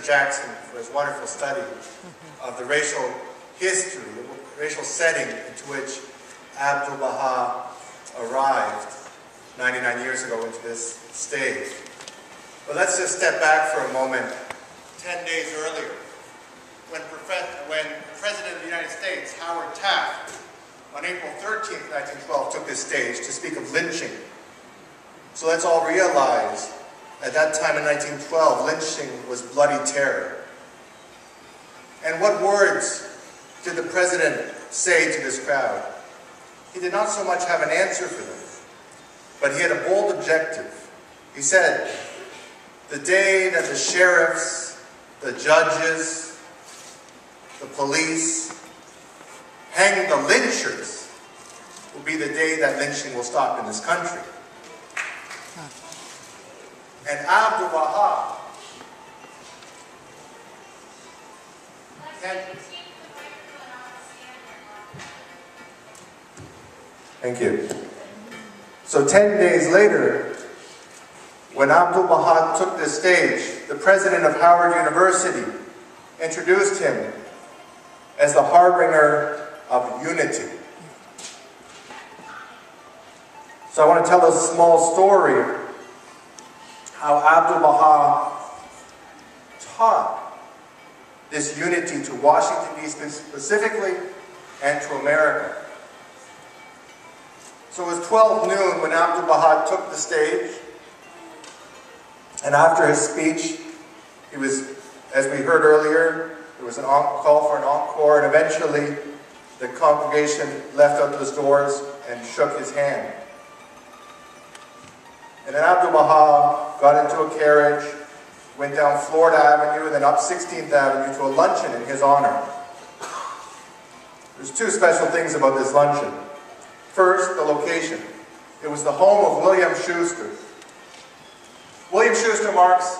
Jackson for his wonderful study of the racial history, the racial setting into which Abdu'l-Baha arrived 99 years ago into this stage. But let's just step back for a moment. 10 days earlier, when President of the United States, Howard Taft, on April 13th, 1912, took this stage to speak of lynching. So let's all realize, at that time in 1912, lynching was bloody terror. And what words did the President say to this crowd? He did not so much have an answer for them, but he had a bold objective. He said, the day that the sheriffs, the judges, the police hang the lynchers will be the day that lynching will stop in this country. And Abdu'l-Baha Thank you. So 10 days later, when Abdu'l-Baha took this stage, the president of Howard University introduced him as the harbinger of unity. So I want to tell a small story how Abdu'l-Baha taught this unity to Washington, D.C. specifically, and to America. So it was 12 noon when Abdu'l-Baha took the stage, and after his speech, he was, as we heard earlier, there was a call for an encore, and eventually the congregation left out those doors and shook his hand. And then Abdu'l-Baha got into a carriage, went down Florida Avenue, and then up 16th Avenue to a luncheon in his honor. There's two special things about this luncheon. First, the location. It was the home of William Schuster. William Schuster marks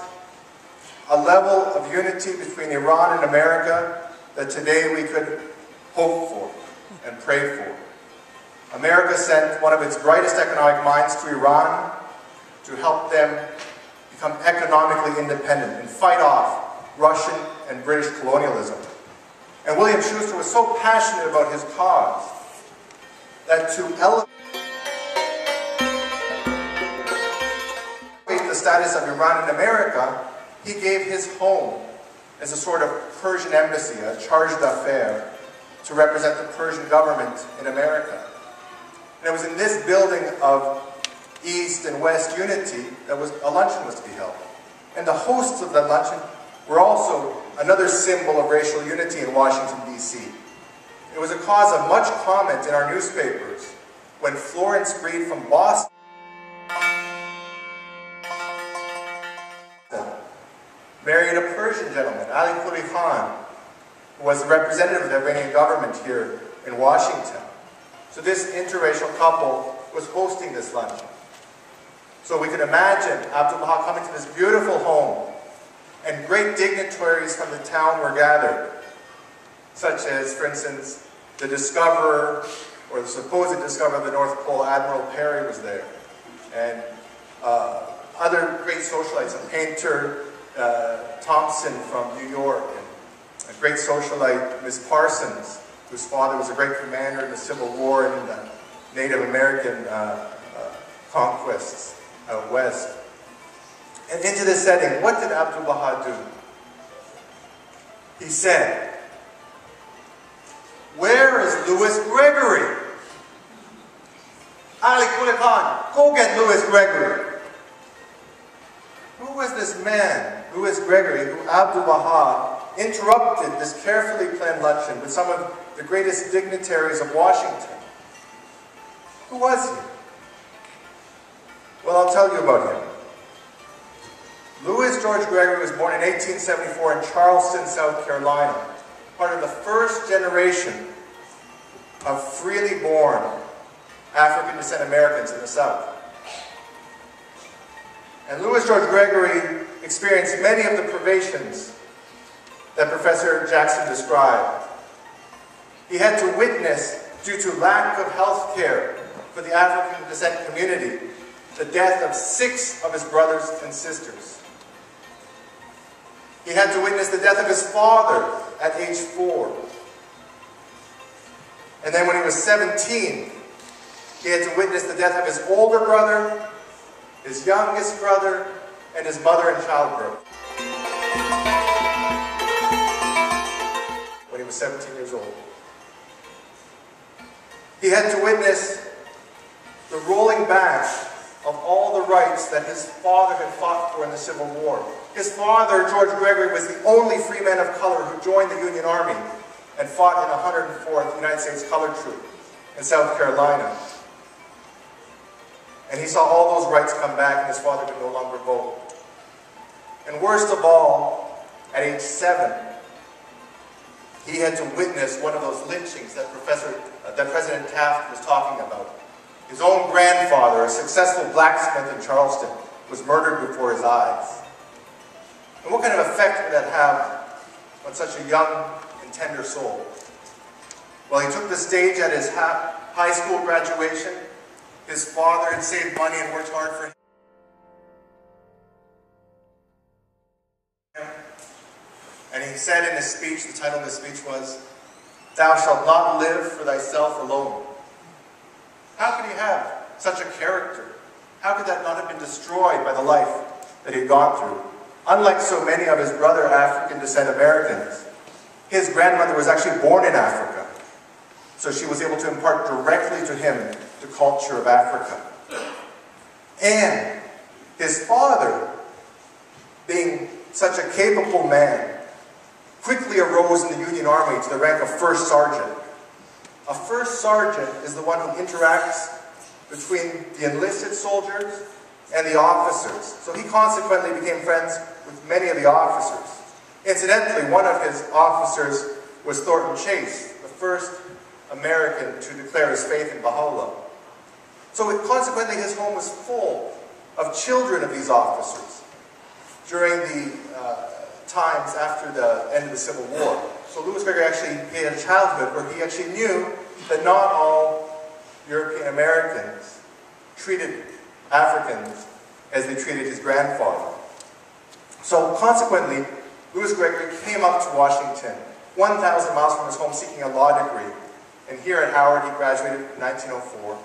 a level of unity between Iran and America that today we could hope for and pray for. America sent one of its brightest economic minds to Iran to help them become economically independent and fight off Russian and British colonialism. And William Schuster was so passionate about his cause that to elevate the status of Iran in America, he gave his home as a sort of Persian embassy, a charge d'affaires, to represent the Persian government in America. And it was in this building of East and West unity that a luncheon was to be held. And the hosts of that luncheon were also another symbol of racial unity in Washington, D.C. It was a cause of much comment in our newspapers when Florence Breed from Boston married a Persian gentleman, Ali Quli Khan, who was the representative of the Iranian government here in Washington. So this interracial couple was hosting this luncheon. So we could imagine Abdu'l-Baha coming to this beautiful home, and great dignitaries from the town were gathered, such as, for instance, the discoverer, or the supposed discoverer of the North Pole, Admiral Perry, was there. And other great socialites, a painter, Thompson from New York, and a great socialite, Miss Parsons, whose father was a great commander in the Civil War and the Native American conquests out west. And into this setting, what did Abdu'l-Baha do? He said, "Where is Louis Gregory? Ali Quli Khan, go get Louis Gregory." Who was this man, Louis Gregory, who Abdu'l-Baha interrupted this carefully planned luncheon with some of the greatest dignitaries of Washington? Who was he? Well, I'll tell you about him. Louis George Gregory was born in 1874 in Charleston, South Carolina, part of the first generation of freely born African descent Americans in the South. And Louis George Gregory experienced many of the privations that Professor Jackson described. He had to witness, due to lack of health care for the African descent community, the death of 6 of his brothers and sisters. He had to witness the death of his father at age 4. And then when he was 17, he had to witness the death of his older brother, his youngest brother, and his mother in childbirth. When he was 17 years old. He had to witness the rolling back of all the rights that his father had fought for in the Civil War. His father, George Gregory, was the only free man of color who joined the Union Army and fought in the 104th United States Colored Troop in South Carolina. And he saw all those rights come back, and his father could no longer vote. And worst of all, at age 7, he had to witness one of those lynchings that President Taft was talking about. His own grandfather, a successful blacksmith in Charleston, was murdered before his eyes. And what kind of effect would that have on such a young and tender soul? Well, he took the stage at his high school graduation. His father had saved money and worked hard for him. And he said in his speech, the title of his speech was, "Thou shalt not live for thyself alone." How could he have such a character? How could that not have been destroyed by the life that he had gone through? Unlike so many of his brother African descent Americans, his grandmother was actually born in Africa. So she was able to impart directly to him the culture of Africa. And his father, being such a capable man, quickly arose in the Union Army to the rank of first sergeant. A first sergeant is the one who interacts between the enlisted soldiers and the officers. So he consequently became friends with many of the officers. Incidentally, one of his officers was Thornton Chase, the first American to declare his faith in Baha'u'llah. So consequently, his home was full of children of these officers during the times after the end of the Civil War. So Louis Gregory actually had a childhood where he actually knew that not all European Americans treated Africans as they treated his grandfather. So consequently, Louis Gregory came up to Washington, 1,000 miles from his home, seeking a law degree. And here at Howard, he graduated in 1904.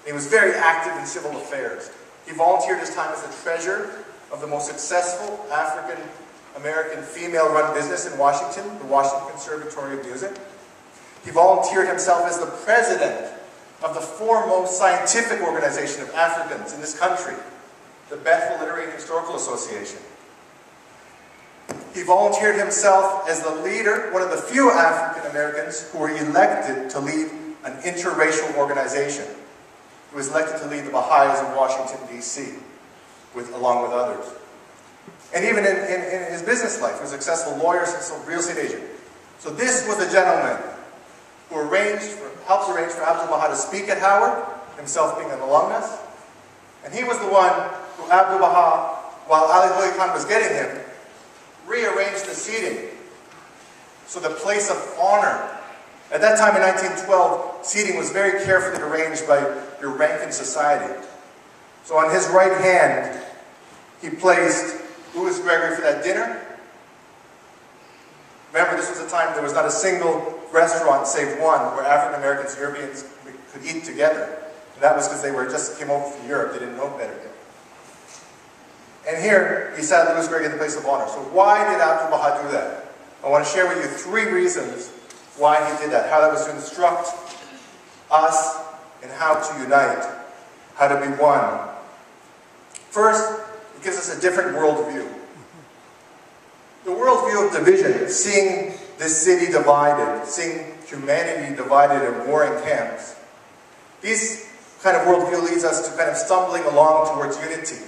He was very active in civil affairs. He volunteered his time as the treasurer of the most successful African-American female-run business in Washington, the Washington Conservatory of Music. He volunteered himself as the president of the foremost scientific organization of Africans in this country, the Bethel Literary and Historical Association. He volunteered himself as the leader, one of the few African Americans who were elected to lead an interracial organization. He was elected to lead the Baha'is of Washington, D.C., along with others. And even in his business life, he was a successful lawyer, successful real estate agent. So this was the gentleman who helped arrange for Abdu'l-Baha to speak at Howard, himself being an alumnus. And he was the one who Abdu'l-Baha, while Ali Holy Khan was getting him, rearranged the seating. So the place of honor. At that time in 1912, seating was very carefully arranged by your Rankin society. So on his right hand, he placed Louis Gregory for that dinner. Remember, this was a time there was not a single restaurant save one where African Americans and Europeans could eat together. And that was because they just came over from Europe. They didn't know better yet. And here, he sat Louis Gregory in the place of honor. So why did Abdu'l-Baha do that? I want to share with you 3 reasons why he did that. How that was to instruct us in how to unite, how to be one. First, it gives us a different worldview. The worldview of division, seeing this city divided, seeing humanity divided in warring camps. This kind of worldview leads us to kind of stumbling along towards unity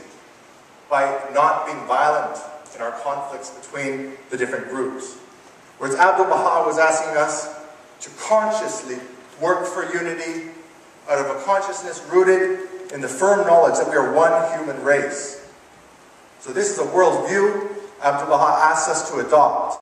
by not being violent in our conflicts between the different groups. Whereas Abdu'l-Baha was asking us to consciously work for unity out of a consciousness rooted in the firm knowledge that we are one human race. So this is a worldview Abdu'l-Baha asks us to adopt.